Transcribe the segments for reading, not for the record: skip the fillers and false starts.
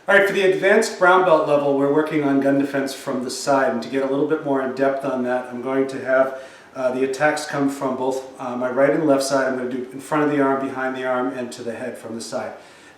All right, for the advanced brown belt level, we're working on gun defense from the side, and to get a little bit more in depth on that, I'm going to have the attacks come from both my right and left side. I'm going to do in front of the arm, behind the arm, and to the head from the side.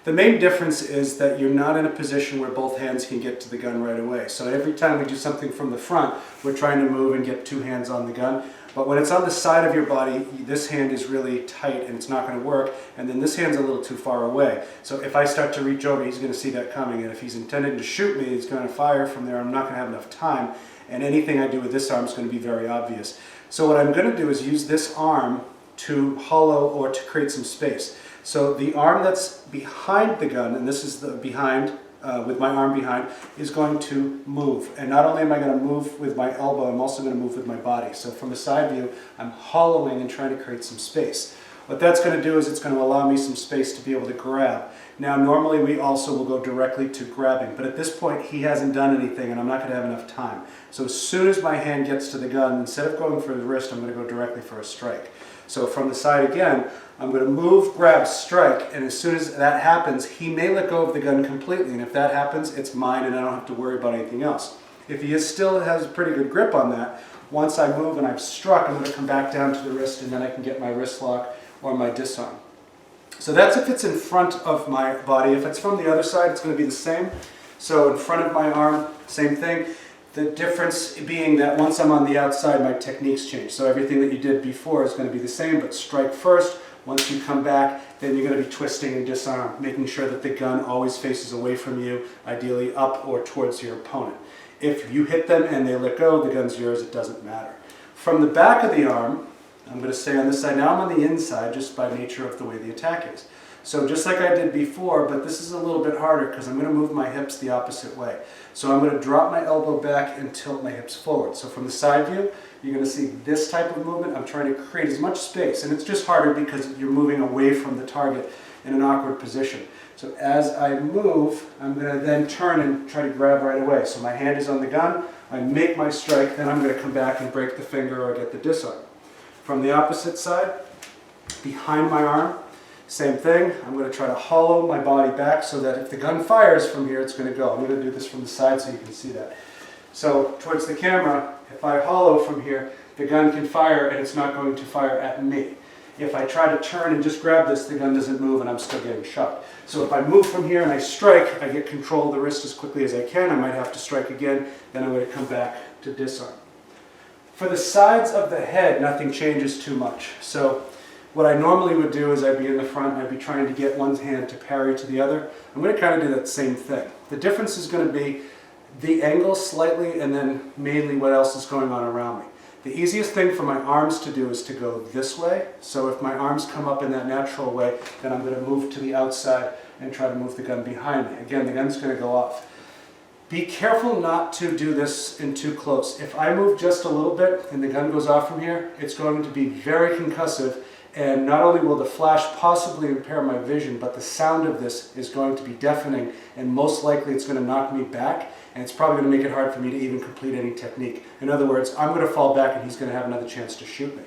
The main difference is that you're not in a position where both hands can get to the gun right away. So every time we do something from the front, we're trying to move and get two hands on the gun. But when it's on the side of your body, this hand is really tight and it's not going to work, and then this hand's a little too far away. So if I start to reach over, he's going to see that coming, and if he's intending to shoot me, he's going to fire from there. I'm not going to have enough time, and anything I do with this arm is going to be very obvious. So what I'm going to do is use this arm to hollow or to create some space. So the arm that's behind the gun, and this is the behind, with my arm behind, is going to move. And not only am I going to move with my elbow, I'm also going to move with my body. So from the side view, I'm hollowing and trying to create some space. What that's going to do is it's going to allow me some space to be able to grab. Now normally we also will go directly to grabbing, but at this point he hasn't done anything and I'm not going to have enough time. So as soon as my hand gets to the gun, instead of going for the wrist, I'm going to go directly for a strike. So from the side again, I'm going to move, grab, strike, and as soon as that happens, he may let go of the gun completely, and if that happens, it's mine and I don't have to worry about anything else. If he still has a pretty good grip on that, once I move and I've struck, I'm going to come back down to the wrist, and then I can get my wrist lock or my disarm. So that's if it's in front of my body. If it's from the other side, it's going to be the same. So in front of my arm, same thing. The difference being that once I'm on the outside, my techniques change. So everything that you did before is going to be the same, but strike first. Once you come back, then you're going to be twisting and disarm, making sure that the gun always faces away from you, ideally up or towards your opponent. If you hit them and they let go, the gun's yours, it doesn't matter. From the back of the arm, I'm going to stay on this side. Now I'm on the inside just by nature of the way the attack is. So just like I did before, but this is a little bit harder because I'm going to move my hips the opposite way. So I'm going to drop my elbow back and tilt my hips forward. So from the side view, you're going to see this type of movement. I'm trying to create as much space, and it's just harder because you're moving away from the target in an awkward position. So as I move, I'm going to then turn and try to grab right away. So my hand is on the gun, I make my strike, then I'm going to come back and break the finger or get the disarm. From the opposite side, behind my arm, same thing. I'm going to try to hollow my body back so that if the gun fires from here, it's going to go. I'm going to do this from the side so you can see that. So towards the camera, if I hollow from here, the gun can fire and it's not going to fire at me. If I try to turn and just grab this, the gun doesn't move and I'm still getting shot. So if I move from here and I strike, I get control of the wrist as quickly as I can. I might have to strike again, then I'm going to come back to disarm. For the sides of the head, nothing changes too much. So what I normally would do is I'd be in the front and I'd be trying to get one hand to parry to the other. I'm going to kind of do that same thing. The difference is going to be the angle slightly and then mainly what else is going on around me. The easiest thing for my arms to do is to go this way. So if my arms come up in that natural way, then I'm going to move to the outside and try to move the gun behind me. Again, the gun's going to go off. Be careful not to do this in too close. If I move just a little bit and the gun goes off from here, it's going to be very concussive. And not only will the flash possibly impair my vision, but the sound of this is going to be deafening, and most likely it's going to knock me back, and it's probably going to make it hard for me to even complete any technique. In other words, I'm going to fall back and he's going to have another chance to shoot me.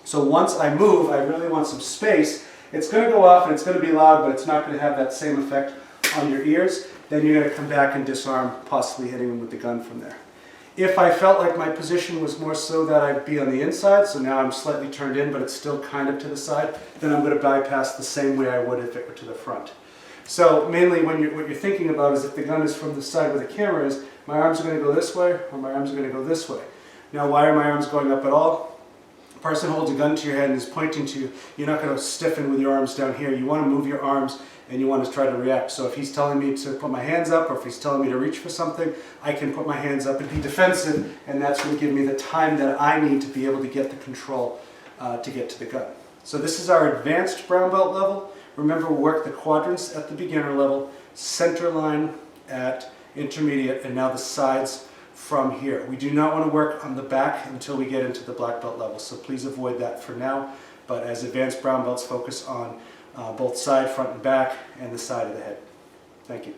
So once I move, I really want some space. It's going to go off and it's going to be loud, but it's not going to have that same effect on your ears. Then you're going to come back and disarm, possibly hitting him with the gun from there. If I felt like my position was more so that I'd be on the inside, so now I'm slightly turned in, but it's still kind of to the side, then I'm going to bypass the same way I would if it were to the front. So mainly what you're thinking about is if the gun is from the side where the camera is, my arms are going to go this way, or my arms are going to go this way. Now why are my arms going up at all? A person holds a gun to your head and is pointing to you. You're not going to stiffen with your arms down here. You want to move your arms and you want to try to react. So if he's telling me to put my hands up, or if he's telling me to reach for something, I can put my hands up and be defensive, and that's going to give me the time that I need to be able to get the control to get to the gun. So this is our advanced brown belt level. Remember, we work the quadrants at the beginner level, center line at intermediate, and now the sides from here. We do not want to work on the back until we get into the black belt level, so please avoid that for now. But as advanced brown belts, focus on both side, front and back, and the side of the head. Thank you.